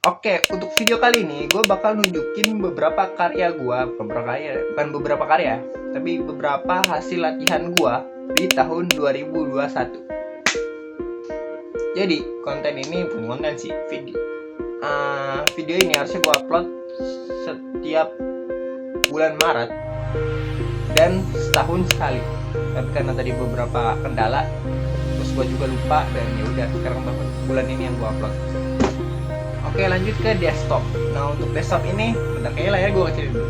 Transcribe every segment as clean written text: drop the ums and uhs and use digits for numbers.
Oke, untuk video kali ini gue bakal nunjukin beberapa karya gue, bukan beberapa karya, tapi beberapa hasil latihan gue di tahun 2021. Jadi konten ini bukan konten sih, video ini harusnya gue upload setiap bulan Maret dan setahun sekali. Tapi karena tadi beberapa kendala, terus gue juga lupa dan ya udah sekarang bulan ini yang gue upload. Oke, lanjut ke desktop. Nah, untuk desktop ini bentar kayaknya layar gue kecilin dulu.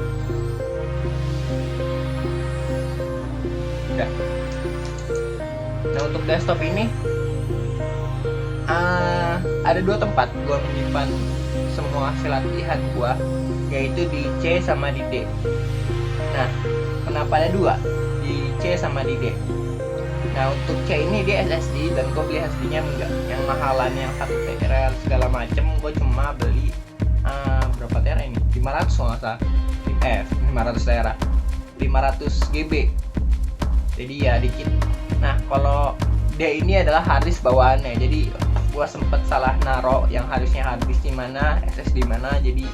Udah. Nah, untuk desktop ini ada dua tempat gue menyimpan semua hasil latihan gue, yaitu di C sama di D. Nah, kenapa ada dua? Di C sama di D. Nah, untuk C ini dia SSD dan gue beli SSD-nya enggak yang mahalan, yang 1 TB segala macem. Gue cuma beli berapa tera ini? 500 kalau nggak salah. 500 tera. 500 GB. Jadi ya dikit. Nah, kalau D ini adalah harddisk bawaannya. Jadi gue sempet salah naro yang harusnya harddisk di mana, SSD mana. Jadi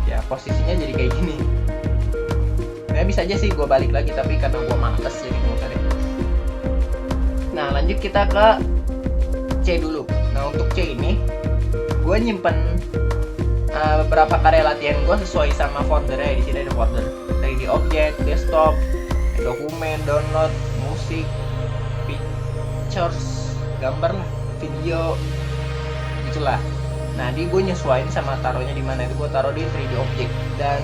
ya posisinya jadi kayak gini. Nah, bisa aja sih gue balik lagi, tapi karena gue males jadi nggak usah deh. Nah, lanjut kita ke C dulu. Nah, untuk C ini gue nyimpen beberapa karya latihan gue sesuai sama foldernya. Di sini ada folder 3D object, desktop, dokumen, download, musik, pictures, gambar lah, video, gitulah. Nah, di gue nyesuaiin sama taruhnya di mana. Itu gue taruh di 3D object. Dan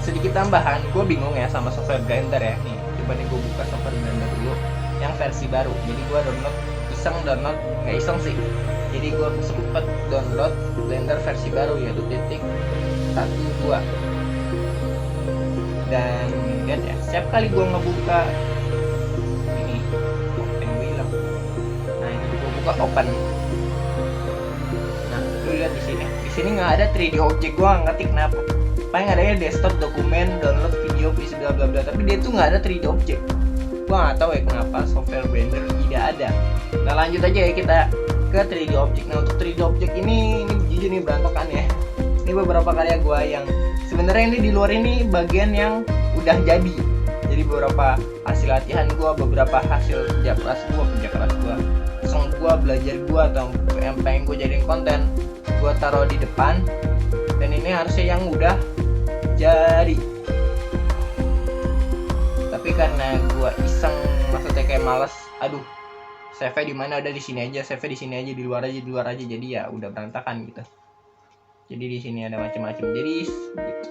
sedikit tambahan, gue bingung ya sama software Blender ya. Nih, coba nih gue buka software Blender dulu yang versi baru. Jadi gue download, nggak iseng sih. Jadi gue sempet download Blender versi baru, yaitu titik 1.2. Dan lihat ya, setiap kali gue ngebuka ini open bilang. Nah, ini gue buka open. Nah, lu lihat di sini. Di sini nggak ada 3D object, gue nggak ngerti kenapa. Paling adanya desktop, dokumen, download video, bisa bla bla bla. Tapi dia tuh nggak ada 3D object. Gue nggak tahu ya kenapa software Blender tidak ada. Nah, lanjut aja ya kita ke 3D object. Nah, untuk 3D object ini jujur nih berantakan ya. Ini beberapa karya gue yang sebenarnya ini di luar ini bagian yang udah jadi. Jadi beberapa hasil latihan gue, beberapa hasil kerja keras gue, song gue, belajar gue, atau yang pengen gue jadiin konten, gue taruh di depan. Dan ini harusnya yang udah jadi. Tapi karena gue iseng, maksudnya kayak malas, save di mana, ada di sini aja, save di sini aja, di luar aja, jadi ya udah berantakan gitu. Jadi di sini ada macam-macam. Jadi gitu.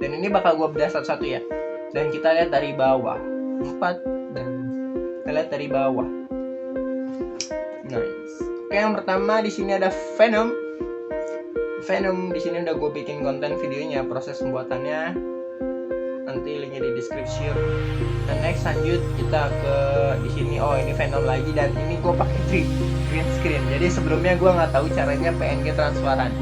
Dan ini bakal gue bedah satu-satu ya. Dan kita lihat dari bawah. 4 dan kita lihat dari bawah. Nice. Oke, yang pertama di sini ada Venom. Di sini udah gue bikin konten videonya, proses pembuatannya. Nanti linknya di description. Dan next lanjut kita ke di sini. Oh, ini Venom lagi, dan ini gue pakai green screen. Jadi sebelumnya gue nggak tahu caranya PNG transparan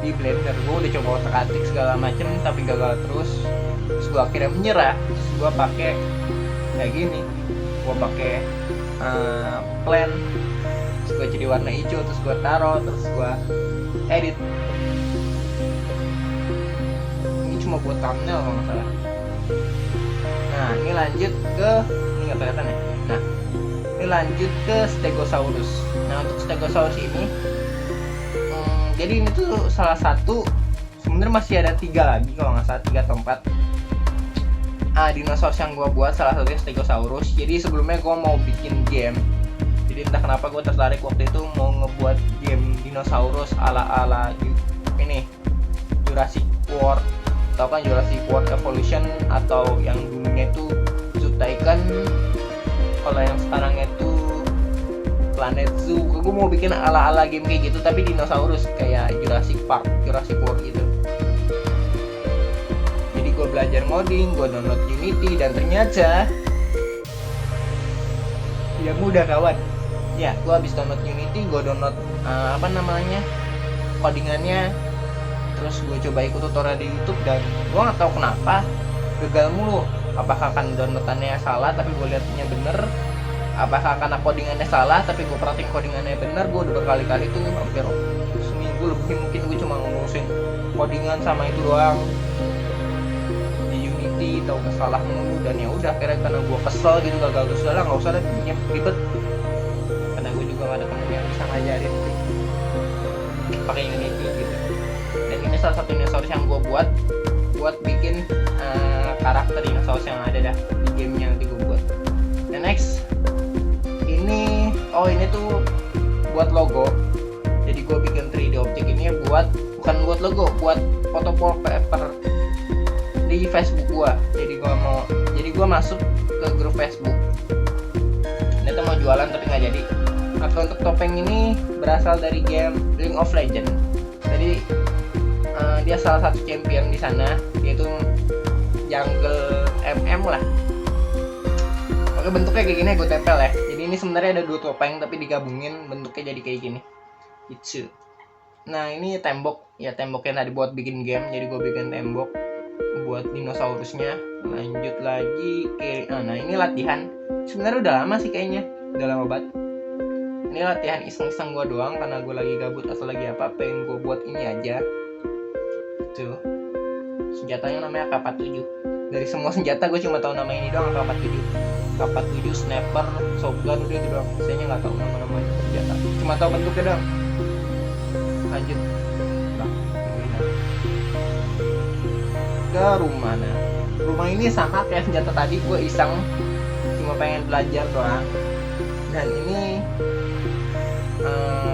di Blender. Gue udah coba otak-atik segala macem tapi gagal terus. Terus gue akhirnya menyerah. Terus gue pakai kayak gini. Gue pakai plan. Terus gue jadi warna hijau. Terus gue taruh. Terus gue edit. Ini cuma buat thumbnail kalau nggak salah. Nah, ini lanjut ke, ini nggak kelihatan ya. Nah, ini lanjut ke Stegosaurus. Nah, untuk Stegosaurus ini, jadi ini tuh salah satu, sebenarnya masih ada 3 lagi kalau nggak salah, 3 atau 4 dinosaurus yang gue buat. Salah satunya Stegosaurus. Jadi sebelumnya gue mau bikin game. Jadi entah kenapa gue tertarik waktu itu mau ngebuat game dinosaurus ala ini Jurassic World. Tahu kan Jurassic World Evolution, atau yang dulunya itu Zootaiken, kalau yang sekarang itu Planet Zoo. Gue mau bikin ala-ala game kayak gitu tapi dinosaurus, kayak Jurassic Park, Jurassic World gitu. Jadi gue belajar modding, gue download Unity, dan ternyata tidak mudah kawan. Ya, gue habis download Unity, gue download codingannya. Terus gue coba ikut tutorial di YouTube, dan gue nggak tahu kenapa gagal mulu. Apakah kan downloadannya salah tapi gue liatnya bener, apakah karena codingannya salah tapi gue perhatiin codingannya bener. Gue udah berkali-kali tuh, hampir seminggu lebih mungkin gue cuma ngurusin codingan sama itu doang di Unity, tahu kesalah mulu. Dan ya udah akhirnya karena gue kesel gitu, gagal kesel lah, nggak usah deh pinjam, ribet. Karena gue juga gak ada temen yang bisa ngajarin pakai Unity gitu. Dan ini salah satu dinosaurus yang gue buat bikin karakter dinosaurus yang ada dah di gamenya nanti gue buat. Dan next ini tuh buat logo. Jadi gue bikin 3D object ini bukan buat logo, buat foto wallpaper di Facebook gue. Jadi gue masuk ke grup Facebook. Ini tuh mau jualan tapi nggak jadi. Atau untuk topeng ini berasal dari game League of Legends. Jadi dia salah satu champion di sana, yaitu jungle MM lah. Oke, bentuknya kayak gini, gue tempel ya. Jadi ini sebenarnya ada 2 topeng tapi digabungin bentuknya jadi kayak gini. Itu. Nah ini tembok ya, tembok yang tadi buat bikin game. Jadi gue bikin tembok buat dinosaurusnya. Lanjut lagi ke nah ini latihan. Sebenarnya udah lama sih kayaknya, udah lama banget. Ini latihan iseng-iseng gue doang karena gue lagi gabut atau lagi apa, pengen gue buat ini aja. Tuh, senjatanya namanya AK-47. Dari semua senjata gue cuma tahu nama ini doang, AK-47, sniper, shotgun, udah itu doang. Biasanya nggak tahu nama-nama senjata, cuma tahu bentuknya doang. Lanjut ke rumah. Nah, rumah ini sama kayak senjata tadi, gue iseng, cuma pengen belajar doang. Dan ini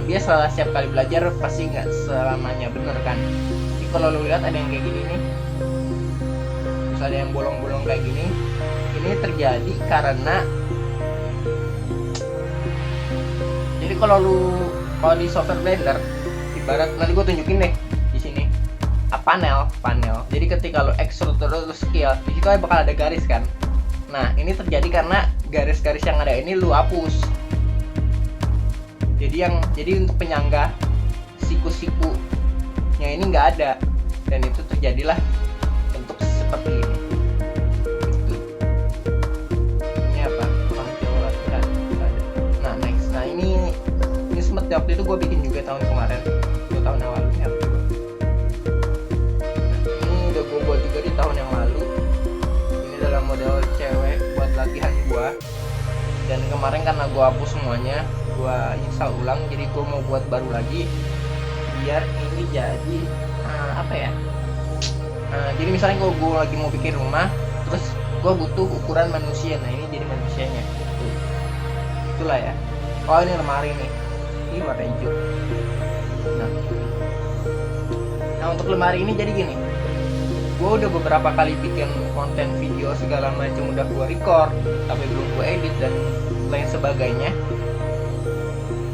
dia setiap kali belajar pasti nggak selamanya bener kan. Jadi kalau lu lihat ada yang kayak gini nih, terus ada yang bolong-bolong kayak gini. Ini terjadi karena jadi kalau di software Blender, ibarat nanti gue tunjukin deh di sini panel. Jadi ketika lu extrude terus skill, di situ bakal ada garis kan. Nah ini terjadi karena garis-garis yang ada ini lu hapus. Jadi untuk penyangga siku-sikunya ini nggak ada, dan itu terjadilah bentuk seperti ini. Gitu. Ini apa? Kan? Nah next, ini sempat waktu itu gue bikin juga tahun kemarin, 2 tahun yang lalu ya. Ini udah gue buat juga di tahun yang lalu. Ini dalam model cewek buat latihan gue. Dan kemarin karena gue hapus semuanya, gue install ulang, jadi gue mau buat baru lagi biar ini jadi apa ya, jadi misalnya gue lagi mau bikin rumah, terus gue butuh ukuran manusia. Nah ini jadi manusianya tuh. Itulah ya. Oh ini lemari nih, ini warna hijau. Nah untuk lemari ini jadi gini, gue udah beberapa kali bikin konten video segala macam, udah gue record tapi belum gue edit dan lain sebagainya.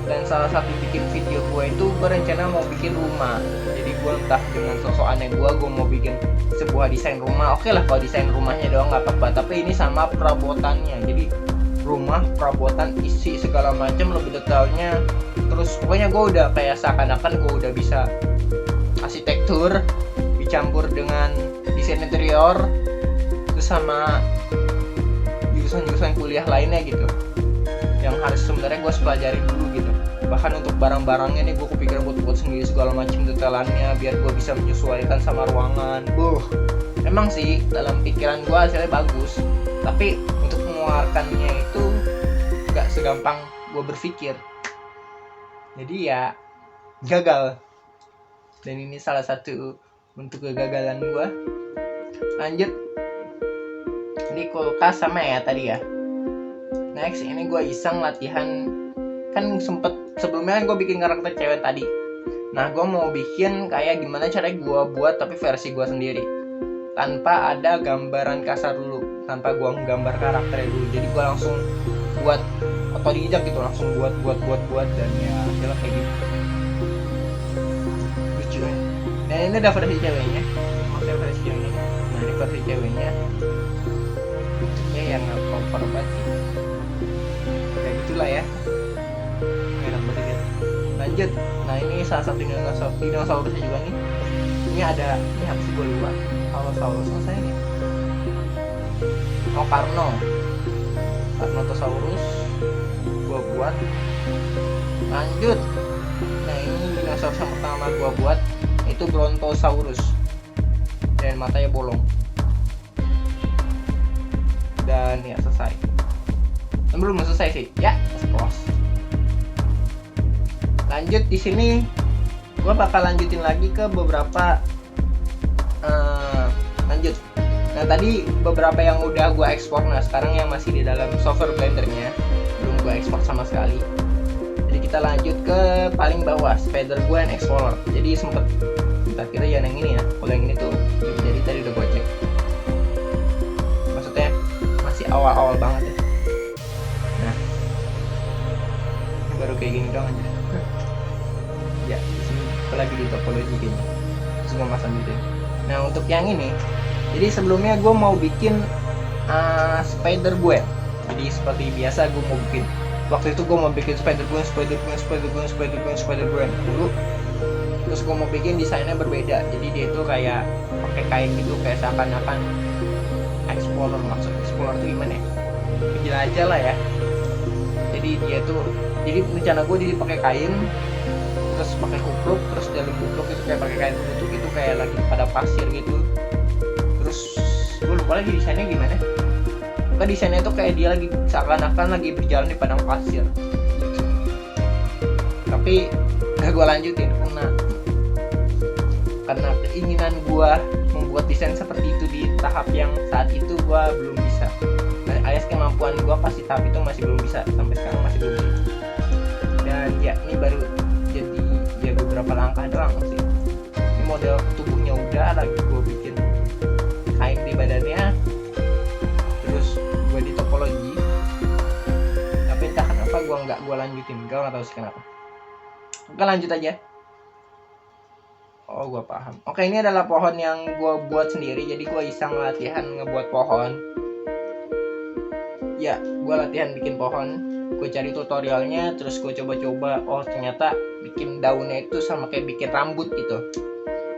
Dan salah satu bikin video gue itu berencana mau bikin rumah. Jadi gue entah dengan sosok aneh gue mau bikin sebuah desain rumah. Oke lah kalau desain rumahnya doang nggak apa-apa, tapi ini sama perabotannya. Jadi rumah, perabotan, isi segala macam lebih detailnya. Terus pokoknya gue udah kayak seakan-akan gue udah bisa arsitektur dicampur dengan desain interior, terus sama jurusan-jurusan kuliah lainnya gitu, yang harus sebenarnya gue pelajari dulu gitu. Bahkan untuk barang-barangnya nih gue kepikiran buat sendiri segala macam detailannya biar gue bisa menyesuaikan sama ruangan. Emang sih dalam pikiran gue hasilnya bagus, tapi untuk mengeluarkannya itu gak segampang gue berpikir. Jadi ya gagal. Dan ini salah satu bentuk kegagalan gue. Lanjut, ini kulkas sama ya tadi ya. Next ini gue iseng latihan, kan sebelumnya kan gue bikin karakter cewek tadi. Nah gue mau bikin kayak gimana caranya gue buat tapi versi gue sendiri, tanpa ada gambaran kasar dulu, tanpa gue menggambar karakternya dulu. Jadi gue langsung buat otodidak gitu, langsung buat dan ya hasilnya kayak gitu. Lucu ya. Nah ini udah versi ceweknya, maksudnya versi ceweknya. Nah ini versi ceweknya ya yang cover banget sih. Kayak gitulah ya. Enak banget ya. Lanjut. Nah ini salah satu dinosaurusnya juga nih. Ini ada, ini apa sih gue lupa. Allosaurusnya saya nih. Oh Carnotaurus gue buat. Lanjut. Nah ini dinosaurus yang pertama gue buat itu itu Brontosaurus dan matanya bolong. Dan ya selesai. Belum selesai sih. Ya, close. Lanjut di sini gue bakal lanjutin lagi ke beberapa lanjut. Nah tadi beberapa yang udah gue ekspor, nah sekarang yang masih di dalam software Blendernya belum gue ekspor sama sekali. Jadi kita lanjut ke paling bawah, Spider-Gwen Explorer. Jadi sempet kita kira yang ini ya, kalau yang ini tuh jadi tadi udah gue cek, maksudnya masih awal-awal banget ya. Nah ini baru kayak gini doang aja. Ya disini lagi di topologi kayaknya, terus gue masang gitu. Nah untuk yang ini, jadi sebelumnya gue mau bikin Spider-Gwen. Jadi seperti biasa gue mau bikin, waktu itu gue mau bikin Spider-Gwen dulu. Terus gue mau bikin desainnya berbeda. Jadi dia itu kayak pakai kain gitu, kayak seakan-akan explorer. Maksud explorer itu gimana ya? Penjelajah lah ya. Jadi dia tuh, jadi rencana gue jadi pakai kain, terus pakai kupluk, terus dalam kupluk itu kayak pakai kain penutup itu kayak lagi pada pasir gitu. Terus gue lupa lagi desainnya gimana. Maka desainnya itu kayak dia lagi seakan-akan lagi berjalan di padang pasir. Tapi gak gue lanjutin karena keinginan gue membuat desain seperti itu di tahap yang saat itu gue belum bisa. Alias kemampuan gue pas di tahap itu masih belum bisa, sampai sekarang masih belum bisa. Dan ya ini baru jadi ya beberapa langkah doang sih. Ini model tubuhnya udah, lagi gue bikin kain di badannya, terus gue di topologi. Tapi entah kenapa gue lanjutin, gue nggak tahu sih kenapa. Oke lanjut aja. Oh gue paham. Oke ini adalah pohon yang gue buat sendiri. Jadi gue iseng latihan ngebuat pohon. Ya gue latihan bikin pohon. Gue cari tutorialnya, terus gue coba-coba. Oh ternyata bikin daunnya itu sama kayak bikin rambut gitu.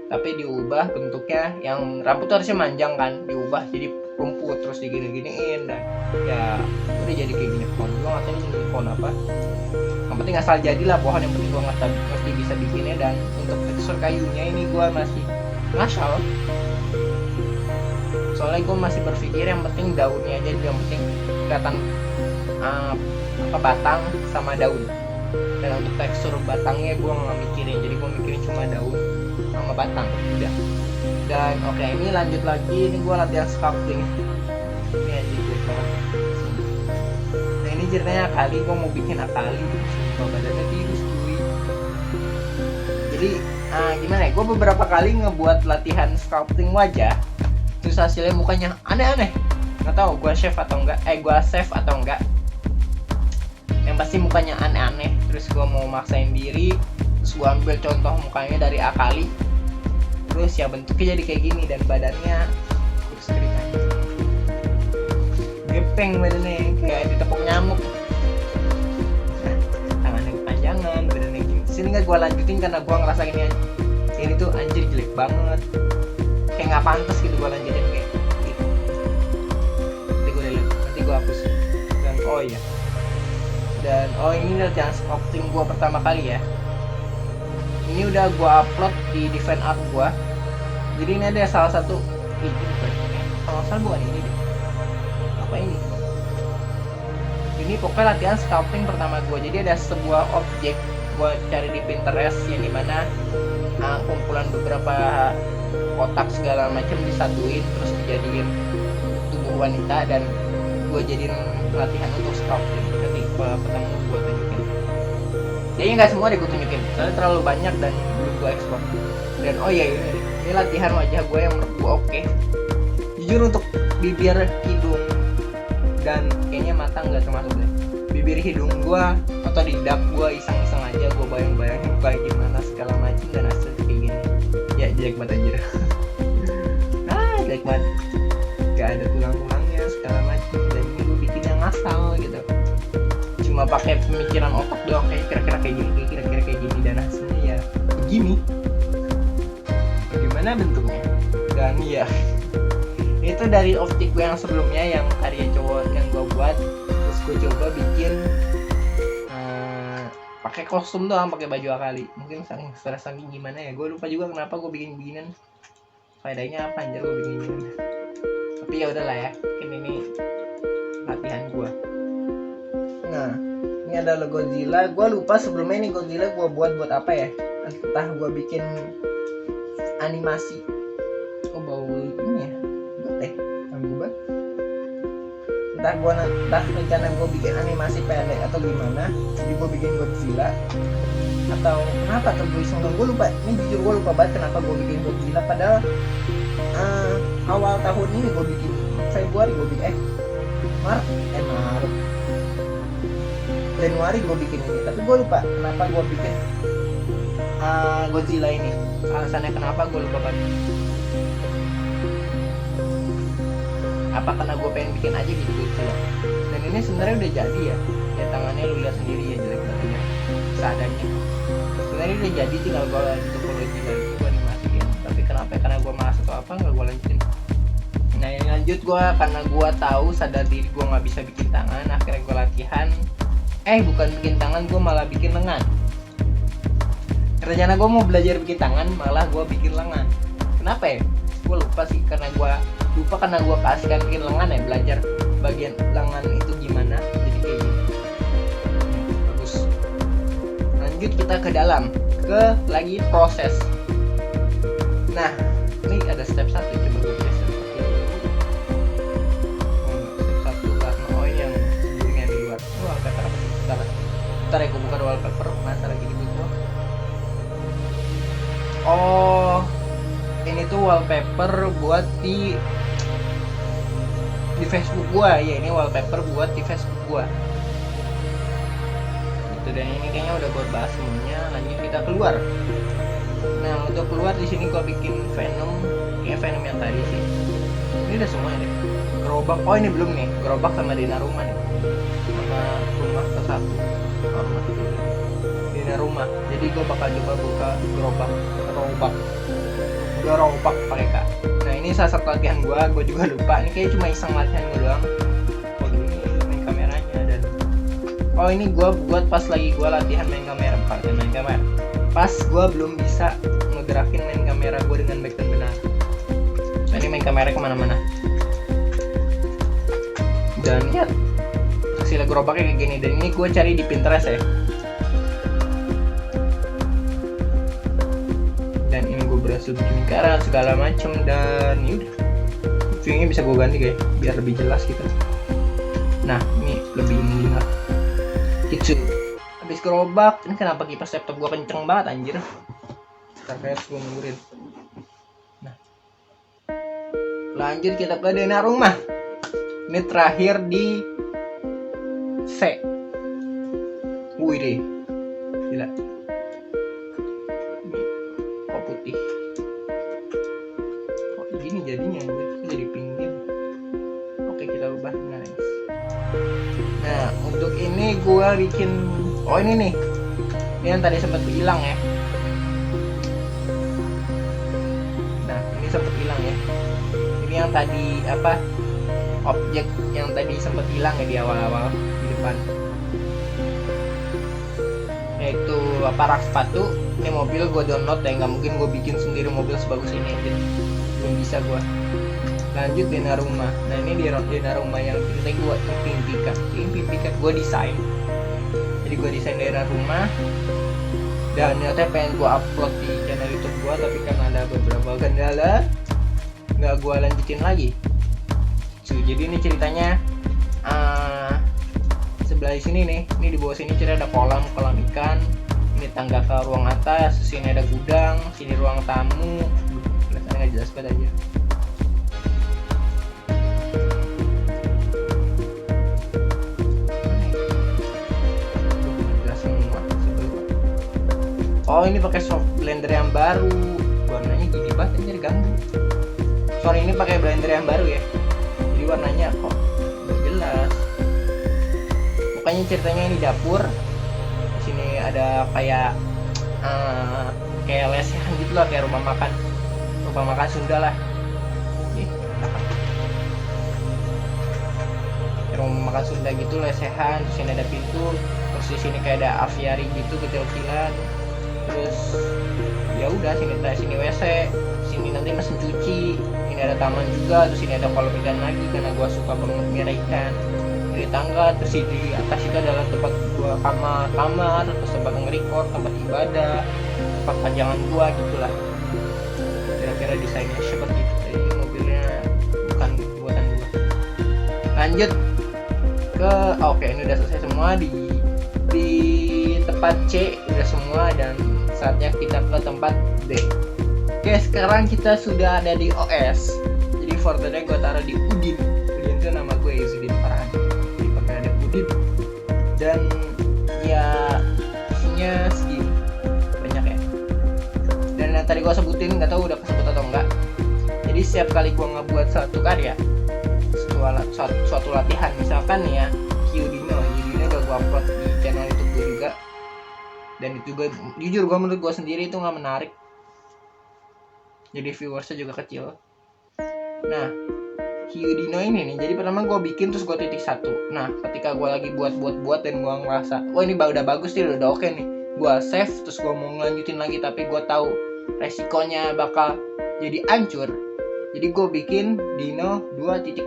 Tapi diubah bentuknya, yang rambut tuh harusnya manjang kan, diubah jadi rumput, terus digini-giniin. Dan ya udah jadi kayak gini pohon. Gue gak tahu ini pohon apa. Yang penting asal jadilah pohon, yang penting gue ngerti bisa bikinnya. Dan untuk tekstur kayunya ini gue masih ngasal, soalnya gue masih berpikir yang penting daunnya aja, yang penting kelihatan batang sama daun. Dan untuk tekstur batangnya gue nggak mikirin, jadi gue mikirin cuma daun sama batang udah. Dan oke ini lanjut lagi, ini gue latihan sculpting. Ini aja jelek banget. Nah ini ceritanya Akali, gue mau bikin Akali, badannya tirus cuy. Jadi gimana ya, gue beberapa kali ngebuat latihan sculpting wajah, terus hasilnya mukanya aneh-aneh. Nggak tahu gue save atau enggak. Yang pasti mukanya aneh-aneh. Terus gue mau maksain diri, terus gue ambil contoh mukanya dari Akali, terus ya bentuknya jadi kayak gini. Dan badannya kurus keringan, gepeng badannya kayak ditepuk nyamuk. Tangannya kepanjangan, badannya gini. Sini nggak gue lanjutin karena gue ngerasa ini tuh anjir jelek banget, kayak nggak pantas gitu gue lanjutin kayak gitu. Nanti gue hapus. Dan ini latihan sculpting gue pertama kali ya. Ini udah gue upload di Divine Art gue. Jadi ini ada salah satu bukan ini deh. Apa ini? Ini pokoknya latihan sculpting pertama gue. Jadi ada sebuah objek gue cari di Pinterest yang dimana kumpulan beberapa kotak segala macam disatuin terus dijadiin tubuh wanita, dan gue jadiin latihan untuk sculpting. Nanti pertama gue tunjukin. Jadi nggak semua deh gue tunjukin, soalnya terlalu banyak dan belum gue ekspor. Dan ini latihan wajah gue yang menurut gue oke. Jujur untuk bibir, hidung, dan kayaknya mata nggak termasuk deh. Bibir, hidung gue atau didak gue iseng-iseng aja, gue bayang-bayangin kayak gimana segala macam, dan hasilnya kayak gini. Ya jelek banget anjir. Jelek banget, gak ada tulang-tulangnya segala macam. Dan ini gue bikin yang ngasal gitu, cuma pakai pemikiran otak doang, kayak kira-kira kayak gini, dan hasilnya ya begini. Bagaimana bentuknya? Dan ya itu dari objek gue yang sebelumnya, yang karya cowok yang gue buat. Terus gue coba bikin pakai kostum doang, pakai baju akali. Mungkin saking gimana ya, gue lupa juga kenapa gue bikin beginian, faedahnya apa anjir gue bikin beginian. Tapi ya udahlah ya, mungkin ini latihan gue. Nah, ini ada logo Godzilla. Gue lupa sebelumnya ini Godzilla gue buat apa ya, entah gue bikin animasi. Oh bau ini ya, teh gue entah rencana gue bikin animasi pendek atau gimana. Jadi gue bikin Godzilla atau kenapa, atau gue iseng, gue lupa. Ini jujur gue lupa banget kenapa gue bikin Godzilla, padahal awal tahun ini gue bikin Februari, gue bikin Maret Januari gue bikin ini, tapi gue lupa kenapa gue bikin Godzilla ini. Alasannya kenapa gue lupa banget. Apa karena gue pengen bikin aja gitu Godzilla. Dan ini sebenarnya udah jadi ya tangannya lu lihat sendiri ya, jelek banget ya seadanya. Sebenarnya udah jadi, tinggal gue lanjutin Godzilla itu gue animasiin. Tapi kenapa, karena gue malas atau apa, nggak gue lanjutin. Nah yang lanjut gue, karena gue tahu sadar diri gue nggak bisa bikin tangan, akhirnya gue latihan. Bukan bikin tangan, gue malah bikin lengan. Rencana gue mau belajar bikin tangan, malah gue bikin lengan. Kenapa ya? Gue lupa sih, karena gue kasihkan bikin lengan ya, belajar bagian lengan itu gimana. Jadi kayak gitu. Bagus. Lanjut kita ke dalam, lagi proses. Nah, ini ada step 1, coba gue step 1 dulu. Step 1 karena yang sebelumnya di luar. Wallpaper apa sih? Bentar ya, gue buka wallpaper. Masa lagi gitu gua. Ini tuh wallpaper buat di Facebook gua ya. Ini wallpaper buat di Facebook gua gitu. Dan ini kayaknya udah gua bahas semuanya. Lanjut kita keluar. Nah untuk keluar di sini gua bikin Venom, kayak Venom yang tadi sih. Ini udah semua deh. Gerobak, ini belum nih. Gerobak sama Dina Rumah nih, sama rumah ke satu. Dina Rumah. Jadi gua bakal coba buka gerobak pakai K. Nah ini salah satu latihan gue juga lupa. Ini kayak cuma iseng latihan gue doang. Ini main kameranya dan ini gue buat pas lagi gue latihan main kamera, pas gue belum bisa ngegerakin main kamera gue dengan baik dan benar. Nah, ini main kamera kemana-mana. Dan lihat hasil gerobaknya kayak gini. Dan ini gue cari di Pinterest ya. Dan ini gue berhasil bikin lingkaran segala macem. Dan yaudah, viewnya bisa gue ganti guys biar lebih jelas gitu. Nah ini lebih ini lah gitu. Habis gerobak, ini kenapa kipas laptop gue kenceng banget anjir. Ntar kayak gue mundurin. Nah lanjut kita ke Dina Rumah. Ini terakhir di C. Wih deh, gila. Putih. Kok gini jadinya, jadi pinggir. Oke kita ubah, nice. Nah untuk ini gua bikin, ini nih, ini yang tadi sempat hilang ya. Nah ini sempat hilang ya. Ini yang tadi objek yang tadi sempat hilang ya di awal-awal di depan. Yaitu rak sepatu. Ini mobil gue download ya, nggak mungkin gue bikin sendiri mobil sebagus ini gitu. Belum bisa gue. Lanjut Dina Rumah. Nah ini Dina Rumah yang kita gue impikan gue desain. Jadi gue desain Dina Rumah. Dan ternyata pengen gue upload di channel YouTube gue, tapi karena ada beberapa kendala nggak gue lanjutin lagi. Jadi ini ceritanya sebelah sini nih, ini di bawah sini cerita ada kolam ikan. Ini tangga ke ruang atas, sini ada gudang, sini ruang tamu. Kelihatannya nggak jelas banget aja. Ini pakai soft blender yang baru. Warnanya gini banget, jadi ganggu. Sorry, ini pakai blender yang baru ya. Jadi warnanya kok nggak jelas. Pokoknya ceritanya ini dapur. Sini ada kayak lesehan gitu lah, kayak rumah makan Sunda lah. Rumah makan Sunda gitu, lesehan. Terus ini ada pintu. Terus di sini kayak ada aviary gitu kecil-kecilan. Terus ya udah sini WC, sini nanti mesin cuci, ini ada taman juga, terus ini ada kolam ikan lagi karena gua suka banget melihara ikan. Dari tangga, terus di atas itu adalah tempat gua kamar, terus tempat nge-record, tempat ibadah, tempat pajangan gua gitulah. Kira-kira desainnya seperti itu. Jadi mobilnya bukan buatan gua. Lanjut ke oke, ini udah selesai semua di tempat C udah semua, dan saatnya kita ke tempat D. Oke, sekarang kita sudah ada di OS. Jadi for today gue taruh di Udin. Udin itu nama gue, Izudin Farhan. Jadi pakai ada Udin. Dan ya isinya segini banyak ya. Dan yang tadi gue sebutin nggak tahu udah kesebut atau enggak. Jadi setiap kali gue ngebuat suatu karya, suatu latihan, misalkan nih ya Udino udah gue upload di channel YouTube gue juga. Dan itu juga jujur gue menurut gue sendiri itu nggak menarik, jadi viewersnya juga kecil. Nah Udino ini nih, jadi pertama gue bikin terus gue titik satu. Nah ketika gue lagi buat dan gue ngerasa wah ini udah bagus nih, udah oke nih, gue save terus gue mau ngelanjutin lagi, tapi gue tahu resikonya bakal jadi hancur. Jadi gue bikin Dino 2.2,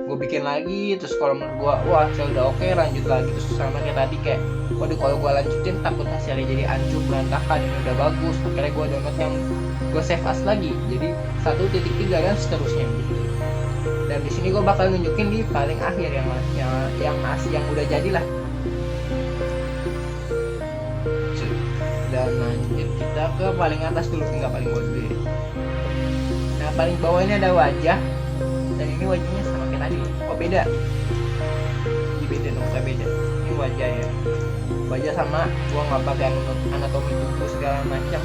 gue bikin lagi, terus kalau menurut gue wah udah oke, lanjut lagi. Terus sama kayak tadi, kayak waduh kalau gue lanjutin takut hasilnya jadi hancur berantakan, ini udah bagus. Akhirnya gue download yang gue save as lagi, jadi 1.3 dan seterusnya gitu. Dan di sini gue bakal nunjukin di paling akhir yang udah jadi lah. Dan lanjut kita ke paling atas dulu, tinggal paling bawah dulu. Nah paling bawah ini ada wajah, dan ini wajahnya sama kayak tadi. Oh beda, ini beda dong, kayak beda. Ini wajah ya, wajah sama. Gua nggak pakai anatomi tubuh segala macam.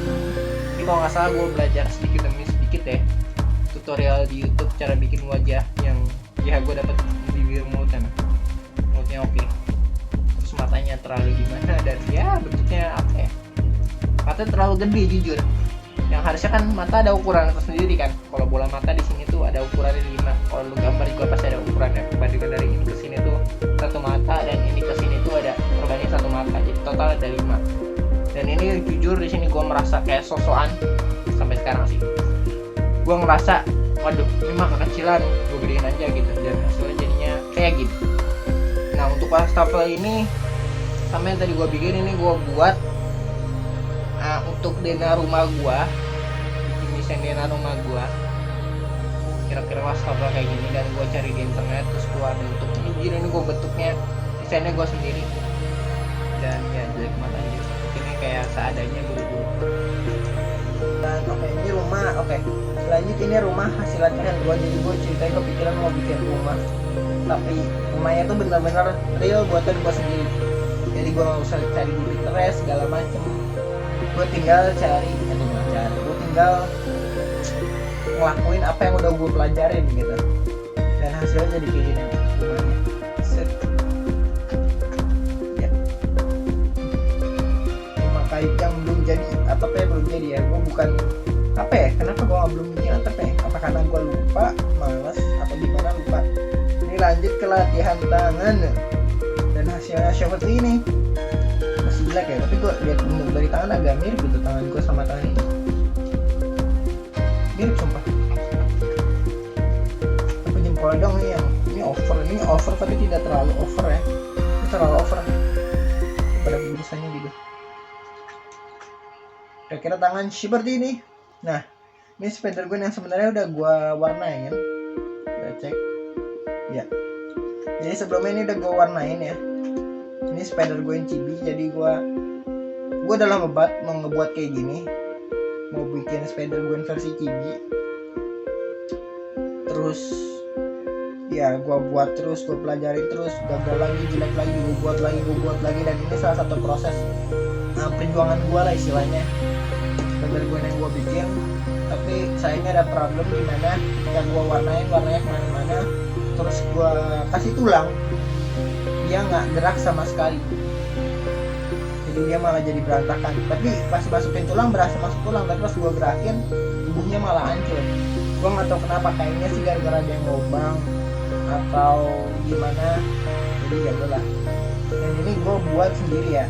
Ini kalau nggak salah gue belajar sedikit demi sedikit ya, tutorial di YouTube cara bikin wajah yang ya gue dapat bibir mulutnya oke. Terus matanya terlalu gimana, dan ya bentuknya apa ya, matanya terlalu gede jujur. Yang harusnya kan mata ada ukuran tersendiri kan. Kalau bola mata di sini tuh ada ukurannya 5. Kalau lu gambar juga pasti ada ukurannya. Perbandingan dari ini ke sini tuh 1 mata, dan ini ke sini tuh ada perbandingan 1 mata. Jadi total ada 5. Dan ini jujur di sini gue merasa kayak sosokan sampai sekarang sih. Gue ngerasa waduh ini mah kekecilan, gue gedein aja gitu, dan hasilnya jadinya kayak gitu. Nah untuk wastafel ini sama yang tadi gue bikin, ini gue buat untuk denah rumah gua, bikin desain denah rumah gua kira-kira wastafel kayak gini, dan gua cari di internet terus gua bentuk ini gua bentuknya desainnya gua sendiri, dan ya jelek banget aja, ini kayak seadanya buru-buru. Dan oke, ini rumah. Oke, lanjut, ini rumah hasil latihan gua. Jadi gua ceritain kepikiran mau bikin rumah, tapi rumahnya tuh benar-benar real buatan gua sendiri. Jadi gua nggak usah cari di Pinterest segala macem, gue tinggal gue tinggal ngelakuin apa yang udah gue pelajarin gitu, dan hasilnya jadi kayak gini rumahnya. Set ya, rumah kayu yang belum jadi atapnya belum jadi ya. Gue bukan apa ya, kenapa gue belum bikin atapnya, apa karena gue lupa, malas, atau gimana lupa. Ini lanjut ke latihan tangan, dan hasilnya seperti ini. Jelek ya, tapi gue lihat bentuk dari tangan agak mirip gitu, tangan gue sama tangan ini mirip sumpah. Tapi jempol dong nih, yang ini over tapi tidak terlalu over ya, ini terlalu over pada biasanya gitu. Kira-kira tangan seperti ini. Nah ini spider gue yang sebenarnya udah gue warnain, kita cek ya. Jadi sebelumnya ini udah gue warnain ya. Ini spider gue yang chibi, jadi gue dalam mau ngebuat kayak gini, mau bikin spider gue versi chibi. Terus ya gue buat terus, gue pelajari terus, gagal lagi, jelek lagi, gue buat lagi, dan ini salah satu proses perjuangan gue lah istilahnya, spider gue yang gue bikin. Tapi sayangnya ada problem di mana yang gue warnanya kemana-mana, terus gue kasih tulang, dia nggak gerak sama sekali, jadi dia malah jadi berantakan. Tapi pas masukin tulang berasa masuk tulang, tapi pas gue gerakin tubuhnya malah hancur. Gue nggak tahu kenapa, kayaknya sih gara-gara ada yang lubang atau gimana. Jadi ya udahlah, Dan ini gue buat sendiri ya,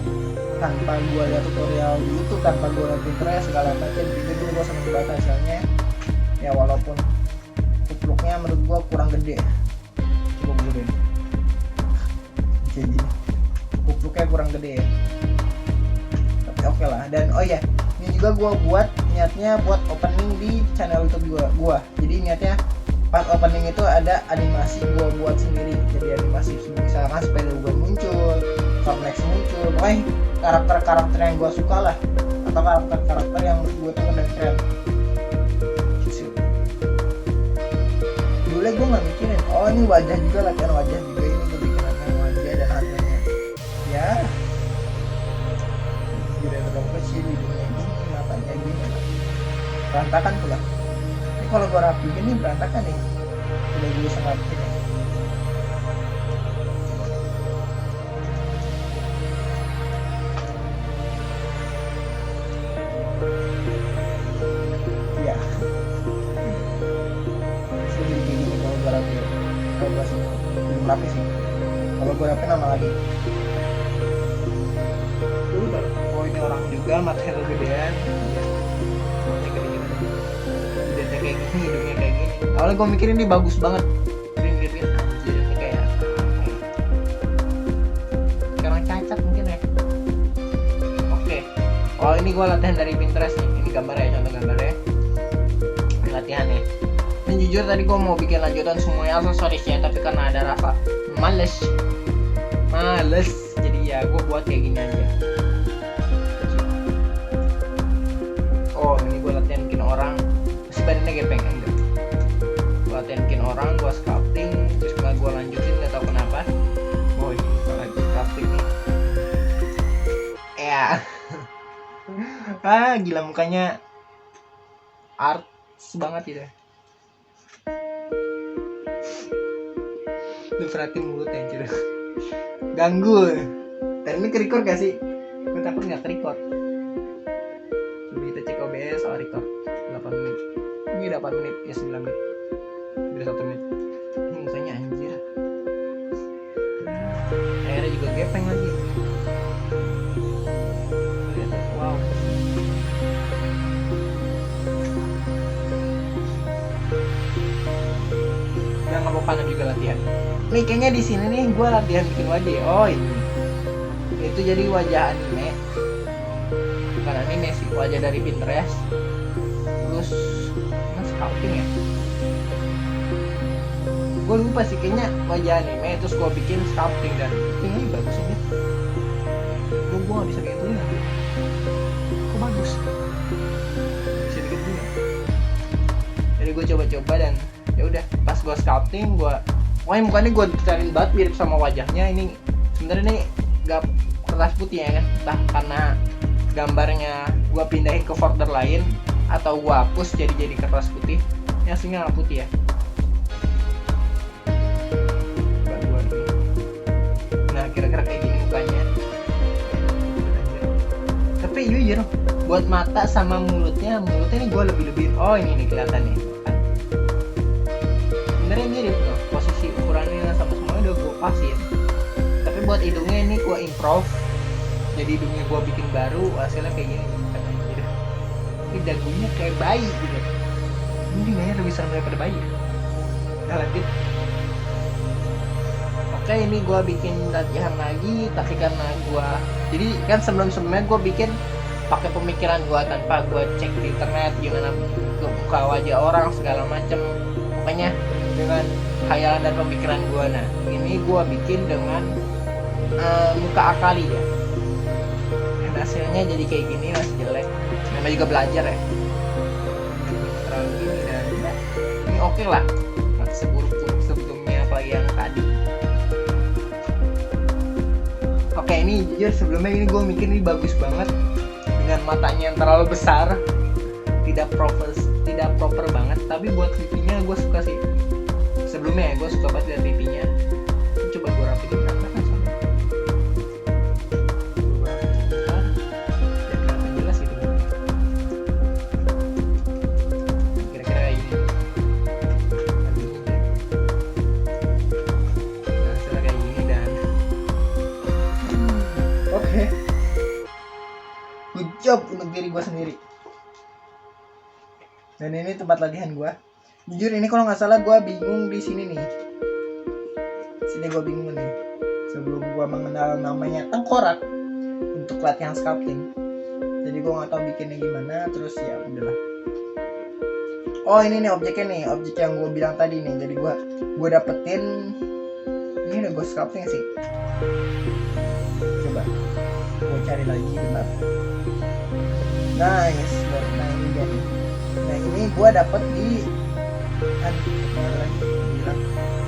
tanpa gue lihat tutorial di YouTube, tanpa gue lihat Pinterest segala macam. Jadi gue seneng banget hasilnya ya, walaupun kupluknya menurut gue kurang gede. Coba gue deh, jadi kupluknya kurang gede ya, tapi oke lah. Dan oh ya, ini juga gue buat niatnya buat opening di channel YouTube gue. Jadi niatnya pas opening itu ada animasi gue buat sendiri. Jadi animasi misalkan Spider-Man muncul, Cornex muncul, pokoknya karakter-karakter yang gue suka lah, atau karakter-karakter yang menurut gue tuh keren. Dulu gue nggak mikirin, oh ini wajah juga, latihan wajah juga, ini gue bikin latihan wajah dan hasilnya ya tidak terlalu kecil, hidungnya gini, matanya gini, berantakan pula. Ini kalau gue rapiin ini berantakan nih, udah gue sangat ini. Ya jadi gini kalau gue rapiin, kalau gue sih belum rapi sih, kalau gue rapiin nama lagi. Oh ini orang juga matanya gedean, matanya gede-gede, hidungnya kayak gini, hidungnya kayak gini. Awalnya gue mikirin ini bagus banget, anjir ini kayak orang cacat mungkin ya. Oke, oh ini gue latihan dari Pinterest nih, ini gambarnya, contoh gambarnya, ini latihan nih. Dan jujur tadi gue mau bikin lanjutan semuanya aksesorisnya, tapi karena ada rasa males, jadi ya gue buat kayak gini aja. Oh ini gue latihan bikin orang, masih badannya gepeng enggak, gue latihan bikin orang, gue sculpting, terus gue lanjutin gak tau kenapa. Oh ini gue lagi sculpting nih ya. Gila mukanya arts banget gitu. Lu perhatiin mulutnya anjir, ganggu. Dan ini ke-record gak sih? Gue takut gak ke-record. Coba kita cek OBS, oh record 8 menit. Ini 8 menit, ya 9 menit, udah 1 menit. Ini mukanya anjir, akhirnya juga gepeng lagi. Wow. Udah gak mau panen juga latihan. Nih kayaknya di sini nih gue latihan bikin wajah. Oh ini itu jadi wajah anime, bukan anime sih, wajah dari Pinterest. Terus scouting ya, gue lupa sih, kayaknya wajah anime terus gue bikin scouting dan ini bagus ini. Gue gak bisa kayak gini nanti. Kok bagus? Bisa bikin gini. Jadi gue coba-coba dan ya udah pas gue scouting, gue pokoknya mukanya gue cariin banget mirip sama wajahnya. Ini sebenarnya nih gak kertas putih ya kan, entah karena gambarnya gue pindahin ke folder lain atau gue hapus jadi kertas putih. Yang aslinya nggak putih ya. Nah kira-kira kayak gini mukanya. Tapi jujur buat mata sama mulutnya nih gue lebih oh ini nih kelihatan nih. Sebenarnya mirip loh, posisi ukurannya sama semuanya udah gue pasin. Tapi buat hidungnya ini gue improve, jadi hidungnya gue bikin baru, hasilnya kayak gini. Ini dagunya kayak bayi gitu. Ini kayaknya lebih serem daripada bayi. Nah lanjut. Oke ini gue bikin latihan lagi, tapi karena gue jadi kan sebelumnya gue bikin pakai pemikiran gue tanpa gue cek di internet gimana buka wajah orang segala macem, pokoknya dengan khayalan dan pemikiran gue. Nah ini gue bikin dengan muka akali ya, dan hasilnya jadi kayak gini, masih jelek. Namanya juga belajar ya, terlalu gini dan ini oke lah, masih seburuk sebelumnya apalagi yang tadi. Oke ini jujur sebelumnya ini gue mikir ini bagus banget dengan matanya yang terlalu besar, tidak proper banget. Tapi buat pipinya gue suka sih. Sebelumnya ya gue suka banget lihat pipinya. Coba gue rapiin kan soalnya. Ya kelihatan jelas gitu. Kira-kira kayak gini. Nah, setelah kayak gini dan gue sendiri. Dan ini tempat latihan gue. Jujur ini kalau nggak salah gue bingung di sini nih. Sini gue bingung nih. Sebelum gue mengenal namanya tengkorak untuk latihan sculpting. Jadi gue nggak tahu bikinnya gimana. Terus ya udahlah. Oh ini nih objeknya nih, objek yang gue bilang tadi nih. Jadi gue dapetin. Ini udah gue sculpting sih. Coba gue cari lagi bentar. Nice, nah ini dia nih. Nah ini gue dapet di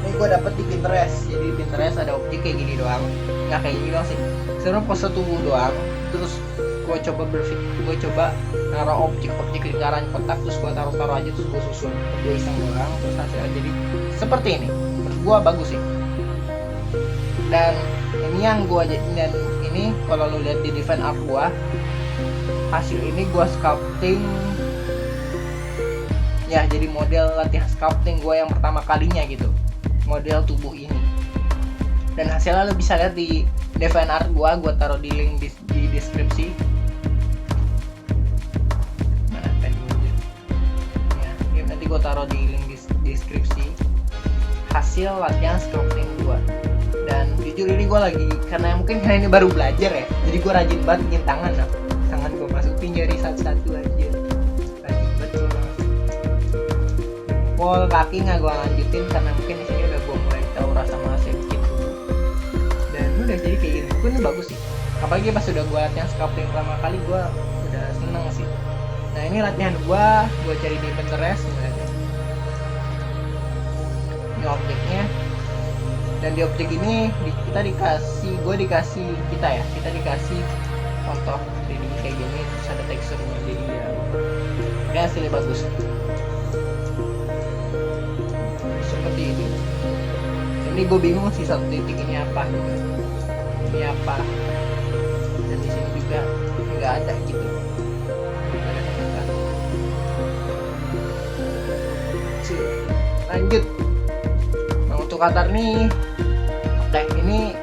ini gue dapet di Pinterest. Jadi di Pinterest ada objek kayak gini doang, nggak kayak gini doang sih, sebenarnya pose tubuh doang. Terus gue coba naruh objek lingkaran kotak, terus gue taruh aja, terus gue susun, gue iseng doang, terus hasilnya jadi seperti ini. Menurut gue bagus sih. Dan ini yang gue dan ini kalau lu lihat di event art gue, hasil ini gue sculpting ya, jadi model latihan sculpting gue yang pertama kalinya gitu, model tubuh ini. Dan hasilnya lo bisa lihat di event art gue taruh di link di deskripsi. Mana pennya ya, nanti gue taruh di link di deskripsi hasil latihan sculpting gue. Dan jujur ini gue lagi, karena ini baru belajar ya, jadi gue rajin banget bikin tangan gue masukin jari satu-satu aja, rajin betul. Pol kaki nggak gue lanjutin karena mungkin di sini udah gue mulai tahu rasa shape gitu. Dan udah jadi kayak gini, ini bagus sih. Apalagi pas udah gue latihan sculpting pertama kali, gue udah seneng sih. Nah ini latihan gue cari di Pinterest. Ini objeknya. Dan di objek ini kita dikasih contoh 3D kayak gini, terus ada teksturnya, jadi ya hasilnya bagus seperti ini. Ini gue bingung sih satu titik ini apa gitu, ini apa, dan di sini juga nggak ada gitu. Lanjut. Nah untuk katar nih, ini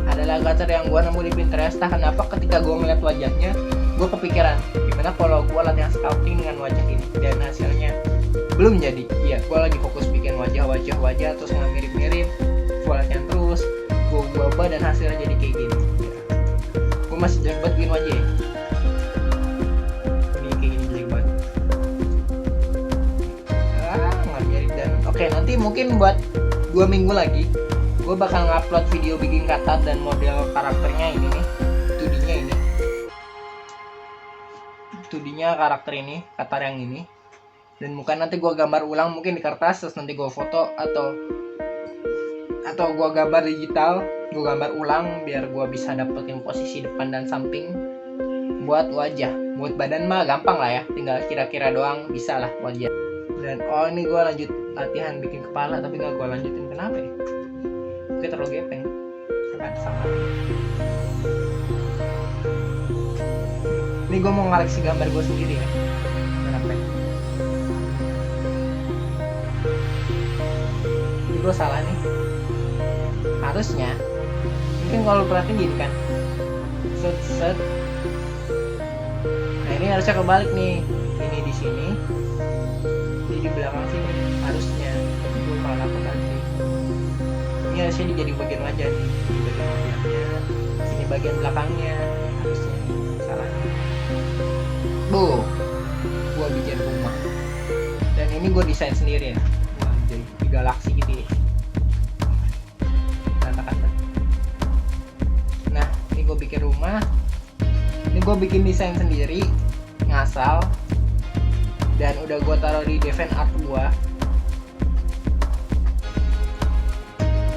adalah katar yang gue nemu di Pinterest. Nah kenapa ketika gue ngeliat wajahnya, gue kepikiran gimana kalau gue latihan sculpting dengan wajah ini, dan hasilnya belum jadi. Iya, gue lagi fokus bikin wajah terus nggak mirip-mirip, gue latihan terus, gue ubah dan hasilnya jadi kayak gini ya. Gue masih jelek banget bikin wajah ya. Ini kayak gini jelek banget, nggak mirip. Dan oke, nanti mungkin buat 2 minggu lagi gue bakal ngupload video bikin katar dan model karakternya ini nih, 2D-nya karakter ini, katar yang ini. Dan mungkin nanti gue gambar ulang mungkin di kertas, terus nanti gue foto atau gue gambar digital, gue gambar ulang biar gue bisa dapetin posisi depan dan samping buat wajah. Buat badan mah gampang lah ya, tinggal kira-kira doang, bisa lah wajah. Dan ini gue lanjut latihan bikin kepala, tapi gak gue lanjutin, kenapa ya? Oke, terlalu gepeng sama. Ini gue mau ngoleksi gambar gue sendiri ya. Kenapa? Ini gue salah nih. Harusnya mungkin kalau perhatiin gini kan, set. Nah ini harusnya kebalik nih. Ini di sini, ini di belakang sini harusnya. Gue malah lakukan sih. Ini harusnya jadi bagian wajah nih, di bagian wajahnya, sini bagian belakangnya, harusnya salah. Gua bikin rumah, dan ini gue desain sendiri ya, jadi di galaksi gitu ya, kata-kata. Nah ini gue bikin rumah, ini gue bikin desain sendiri, ngasal, dan udah gue taruh di event art gue.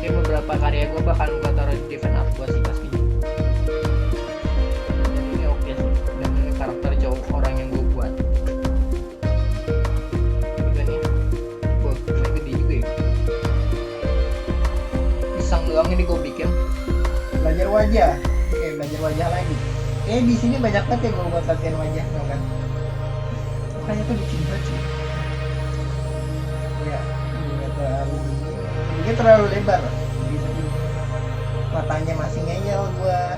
Beberapa karya gue bakal gue taruh di event art gue sih pasti. Dan ini oke sih, dan ini karakter jauh orang yang gue buat juga nih. Ini gede juga ya, pisang doang ini gue bikin. Belajar wajah, belajar wajah lagi. Di sini banyak banget ya gue buat latihan wajah, tau kan? Makanya tuh bikin banget sih. Ya, ini terlalu lebar. Matanya masih ngeyel gua,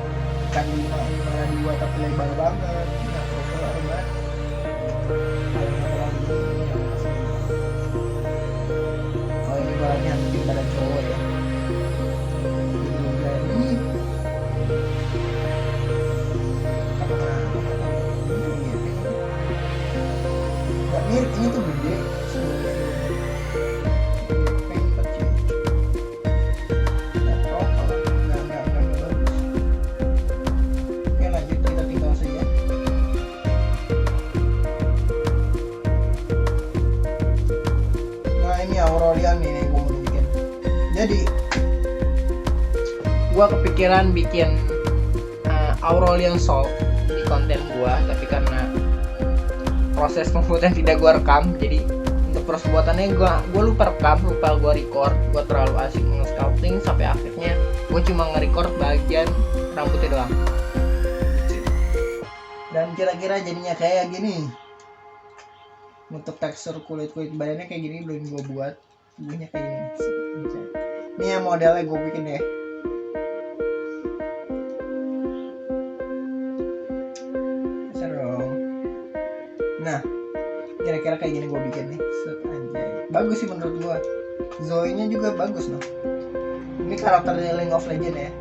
kan 5 2 tapi lebar banget. Nah, keluar banget. Kalau nggak terlalu ini ya masih. Oh ini gua latihan mungkin pada cowok ya. Jadi nggak mirip, ini tuh gede sebenarnya. Pengen kecil. Nggak proper, nggak bagus. Oke lanjut, kita tinggal saja. Nah ini Aurelian ini gue mau bikin. Jadi Gua kepikiran bikin Aurelian Soul di konten gua, tapi karena proses pembuatan tidak gua rekam, jadi untuk proses pembuatannya gua lupa rekam, lupa gua record. Gua terlalu asik nge-sculpting sampai akhirnya gua cuma nge-record bagian rambutnya doang. dan kira-kira jadinya kayak gini. Untuk tekstur kulit badannya kayak gini belum gue buat, tubuhnya kayak gini. Ini yang modelnya gue bikin deh. Seru. Nah, kira-kira kayak gini gue bikin nih. Set, anjay. Bagus sih menurut gue. Zoe-nya juga bagus loh. Ini karakter League of Legends ya.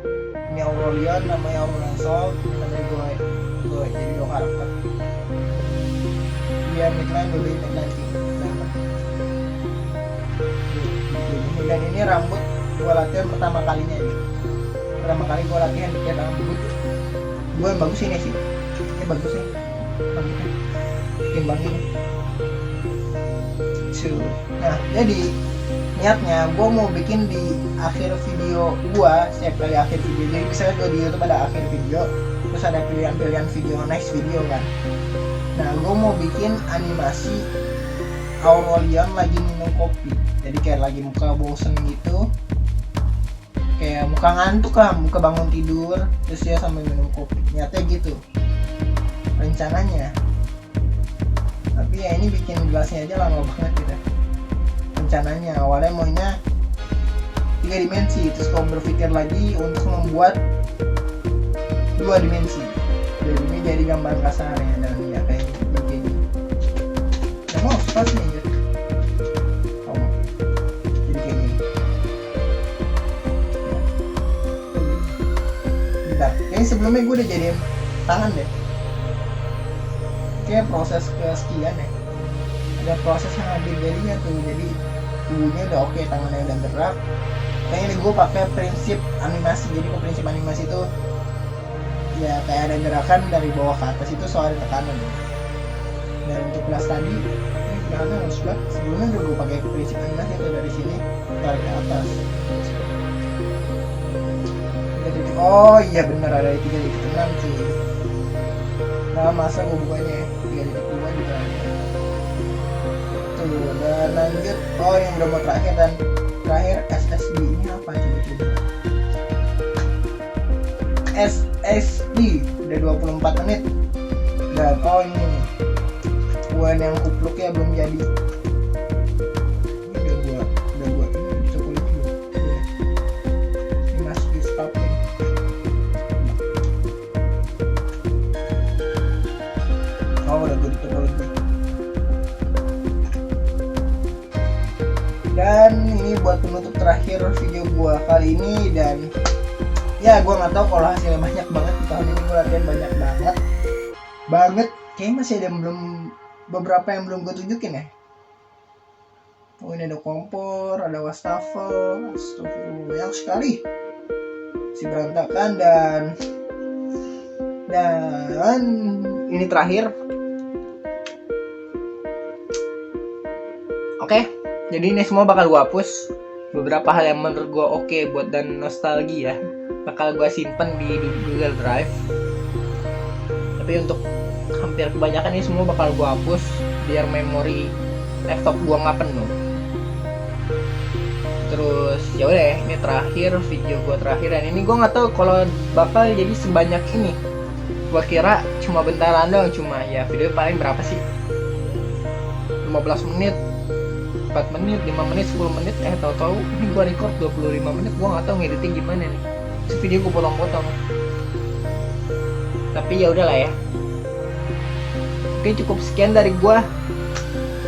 Ini Aurelion, namanya Aurelion Sol, ini namanya Zoe. Jadi dua karakter. Dia midline dulu, midline king. Dan ini rambut gue latihan pertama kalinya ini. Pertama kali gue latihan bikin rambut. Gue yang bagus ini sih. Ini bagus nih rambutnya. Timbang ini. Nah jadi niatnya gue mau bikin di akhir video gue, setiap kali akhir video. Jadi misalnya gue di YouTube ada akhir video, terus ada pilihan-pilihan video next video kan. Nah gue mau bikin animasi Aurelion lagi minum kopi. Jadi kayak lagi muka bosen gitu, kayak muka ngantuk lah, muka bangun tidur, terus dia sambil minum kopi. Nyatanya gitu rencananya. Tapi ya ini bikin gelasnya aja lama banget gitu. Rencananya awalnya maunya 3 dimensi, terus kau berpikir lagi untuk membuat 2 dimensi. Jadi ini jadi gambar kasarnya dan ya kayak begini. Nah mau pas nih gitu. Oh, jadi kayak gini. Bentar, kayaknya sebelumnya gue udah jadiin tangan deh. Kayak proses kesekian ya. Ada proses yang hampir jadinya tuh, jadi tubuhnya udah oke, tangannya udah gerak. Kayaknya gue pakai prinsip animasi. Jadi prinsip animasi itu ya kayak ada gerakan dari bawah ke atas, itu soal tekanan. Dan untuk kelas tadi ini gerakannya harus berat. Sebelumnya udah gue pakai prinsip animasi itu dari sini tarik ke atas. Oh iya bener, ada 3.6 cuy. Nah masa gue bukanya 3.2 juga tuh. Dan lanjut, oh yang udah mau terakhir, dan terakhir SSD. Ini apa coba-coba? SSD udah 24 menit. Dan oh ini buan yang kupluknya belum jadi. Ini udah gua ini bisa kulit dulu. Ini masih di stop nih. Oh udah gue kulit. Dan ini buat penutup terakhir video gua kali ini. Dan ya gue nggak tahu kalau hasilnya banyak banget di tahun ini. Gue latihan banyak banget. Kayaknya masih ada beberapa yang belum gue tunjukin ya. Oh ini ada kompor, ada wastafel, astagfirullah banyak sekali. Si berantakan. Dan ini terakhir. Oke, jadi ini semua bakal gue hapus. Beberapa hal yang menurut gue oke buat dan nostalgia bakal gue simpen di Google Drive. Tapi untuk hampir kebanyakan ini semua bakal gue hapus biar memori laptop gue nggak penuh. Terus ya udah, ini terakhir video gue terakhir, dan ini gue nggak tahu kalau bakal jadi sebanyak ini. Gue kira cuma bentaran doang, cuma ya video paling berapa sih? 15 menit, 4 menit, 5 menit, 10 menit. Tahu-tahu ini gue record 25 menit. Gue nggak tahu ngediting gimana nih. Terus video gue potong-potong. Tapi ya udahlah ya. Oke, cukup sekian dari gua.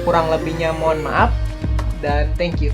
Kurang lebihnya mohon maaf dan thank you.